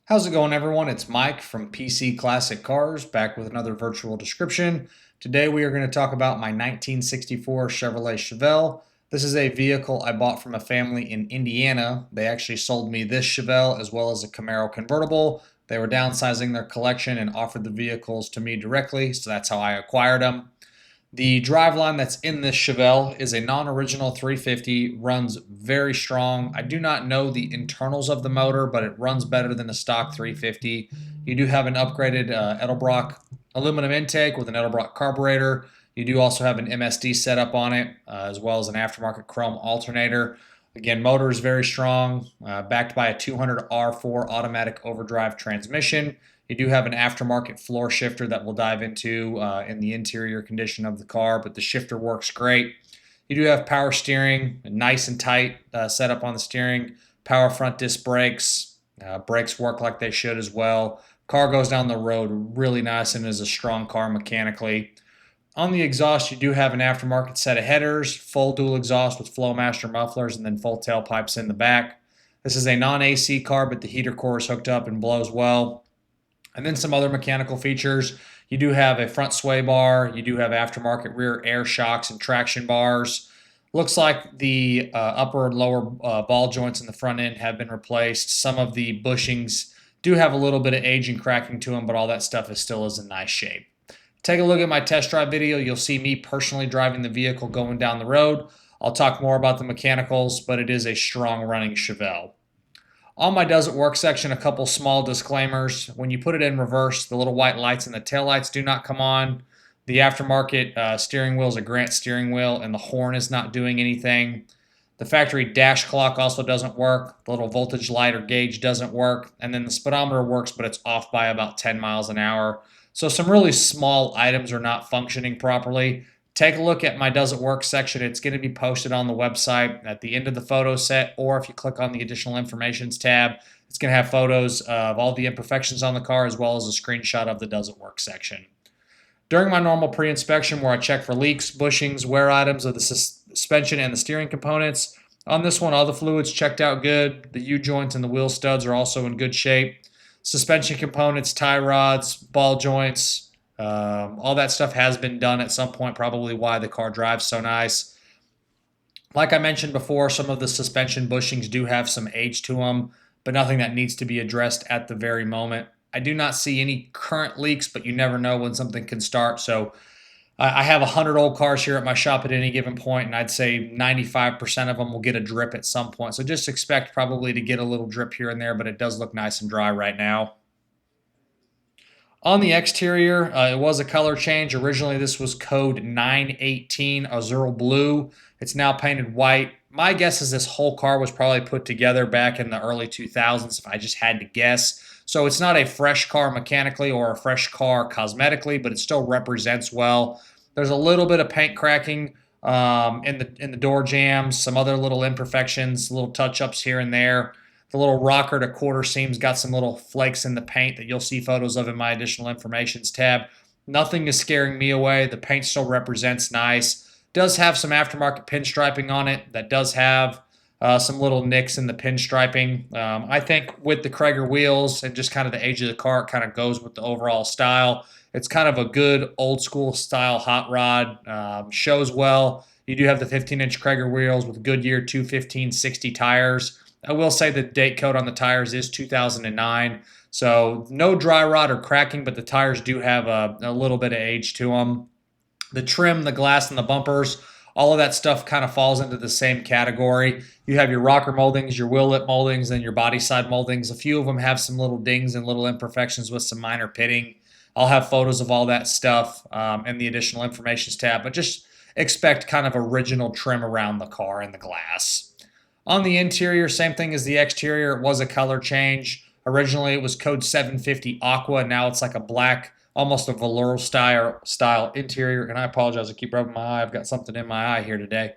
How's it going, everyone? It's Mike from PC Classic Cars, back with another virtual description. Today we are going to talk about my 1964 Chevrolet Chevelle. This is a vehicle I bought from a family in Indiana. They actually sold me this Chevelle as well as a Camaro convertible. They were downsizing their collection and offered the vehicles to me directly, so that's how I acquired them. The driveline that's in this Chevelle is a non-original 350, runs very strong. I do not know the internals of the motor, but it runs better than a stock 350. You do have an upgraded Edelbrock aluminum intake with an Edelbrock carburetor. You do also have an MSD setup on it, as well as an aftermarket chrome alternator. Again, motor is very strong, backed by a 200R4 automatic overdrive transmission. You do have an aftermarket floor shifter that we'll dive into in the interior condition of the car, but the shifter works great. You do have power steering, nice and tight setup on the steering, power front disc brakes. Brakes work like they should as well. Car goes down the road really nice and is a strong car mechanically. On the exhaust, you do have an aftermarket set of headers, full dual exhaust with Flowmaster mufflers, and then full tailpipes in the back. This is a non-AC car, but the heater core is hooked up and blows well. And then some other mechanical features. You do have a front sway bar. You do have aftermarket rear air shocks and traction bars. Looks like the upper and lower ball joints in the front end have been replaced. Some of the bushings do have a little bit of age and cracking to them, but all that stuff is still in nice shape. Take a look at my test drive video. You'll see me personally driving the vehicle going down the road. I'll talk more about the mechanicals, but it is a strong running Chevelle. On my does it work section, a couple small disclaimers. When you put it in reverse, the little white lights in the taillights do not come on. The aftermarket steering wheel is a Grant steering wheel, and the horn is not doing anything. The factory dash clock also doesn't work. The little voltage light or gauge doesn't work. And then the speedometer works, but it's off by about 10 miles an hour. So some really small items are not functioning properly. Take a look at my Does It Work section. It's going to be posted on the website at the end of the photo set, or if you click on the Additional Informations tab, it's going to have photos of all the imperfections on the car as well as a screenshot of the Does It Work section. During my normal pre-inspection where I check for leaks, bushings, wear items of the suspension and the steering components, on this one all the fluids checked out good. The U-joints and the wheel studs are also in good shape. Suspension components, tie rods, ball joints, all that stuff has been done at some point, probably why the car drives so nice. Like I mentioned before, some of the suspension bushings do have some age to them, but nothing that needs to be addressed at the very moment. I do not see any current leaks, but you never know when something can start. So I have 100 old cars here at my shop at any given point, and I'd say 95% of them will get a drip at some point. So just expect probably to get a little drip here and there, but it does look nice and dry right now. On the exterior, it was a color change. Originally, this was code 918 Azure Blue. It's now painted white. My guess is this whole car was probably put together back in the early 2000s, if I just had to guess. So it's not a fresh car mechanically or a fresh car cosmetically, but it still represents well. There's a little bit of paint cracking in the door jambs, some other little imperfections, little touch-ups here and there. The little rocker to quarter seams got some little flakes in the paint that you'll see photos of in my additional informations tab. Nothing is scaring me away. The paint still represents nice. Does have some aftermarket pinstriping on it that does have some little nicks in the pinstriping. I think with the Krager wheels and just kind of the age of the car, it kind of goes with the overall style. It's kind of a good old school style hot rod. Shows well. You do have the 15-inch Krager wheels with Goodyear 215/60 tires. I will say the date code on the tires is 2009. So no dry rot or cracking, but the tires do have a little bit of age to them. The trim, the glass, and the bumpers, all of that stuff kind of falls into the same category. You have your rocker moldings, your wheel lip moldings, and your body side moldings. A few of them have some little dings and little imperfections with some minor pitting. I'll have photos of all that stuff in the additional informations tab, but just expect kind of original trim around the car and the glass. On the interior, same thing as the exterior. It was a color change. Originally, it was code 750 Aqua. Now it's like a black, almost a velour style interior. And I apologize, I keep rubbing my eye. I've got something in my eye here today.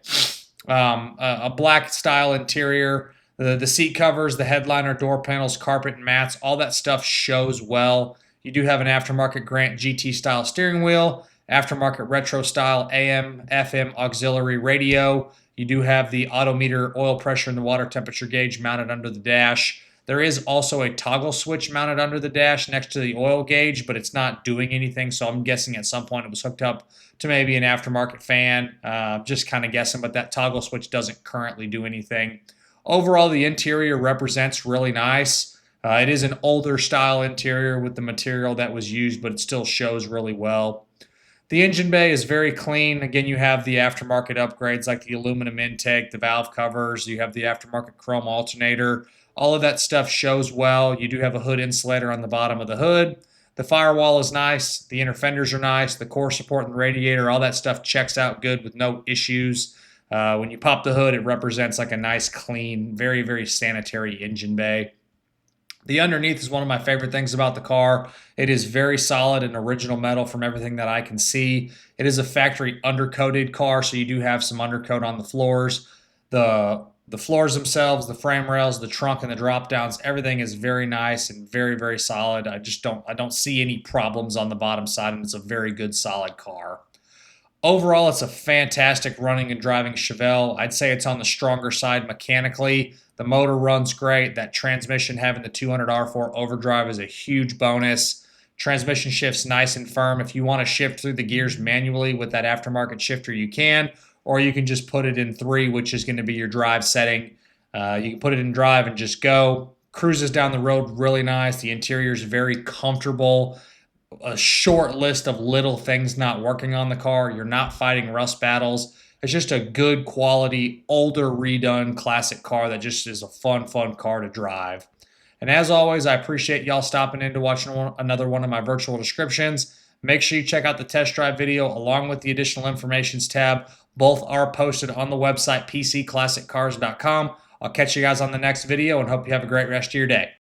A black style interior. The seat covers, the headliner, door panels, carpet, and mats, all that stuff shows well. You do have an aftermarket Grant GT style steering wheel, aftermarket retro style AM, FM auxiliary radio. You do have the odometer, oil pressure, and the water temperature gauge mounted under the dash. There is also a toggle switch mounted under the dash next to the oil gauge, but it's not doing anything. So I'm guessing at some point it was hooked up to maybe an aftermarket fan. Just kind of guessing, but that toggle switch doesn't currently do anything. Overall, the interior represents really nice. It is an older style interior with the material that was used, but it still shows really well. The engine bay is very clean. Again, you have the aftermarket upgrades like the aluminum intake, the valve covers, you have the aftermarket chrome alternator. All of that stuff shows well. You do have a hood insulator on the bottom of the hood. The firewall is nice. The inner fenders are nice. The core support and the radiator, all that stuff checks out good with no issues. When you pop the hood, it represents like a nice, clean, very, very sanitary engine bay. The underneath is one of my favorite things about the car. It is very solid and original metal from everything that I can see. It is a factory undercoated car, so you do have some undercoat on the floors. The floors themselves, the frame rails, the trunk, and the drop downs, everything is very nice and very, very solid. I don't see any problems on the bottom side, and it's a very good, solid car. Overall, it's a fantastic running and driving Chevelle. I'd say it's on the stronger side mechanically. The motor runs great. That transmission having the 200 R4 overdrive is a huge bonus. Transmission shifts nice and firm. If you want to shift through the gears manually with that aftermarket shifter, you can, or you can just put it in 3, which is going to be your drive setting. You can put it in drive and just go. Cruises down the road really nice. The interior is very comfortable. A short list of little things not working on the car. You're not fighting rust battles. It's just a good quality, older, redone classic car that just is a fun car to drive. And as always, I appreciate y'all stopping in to watch another one of my virtual descriptions. Make sure you check out the test drive video along with the additional informations tab. Both are posted on the website, pcclassiccars.com. I'll catch you guys on the next video and hope you have a great rest of your day.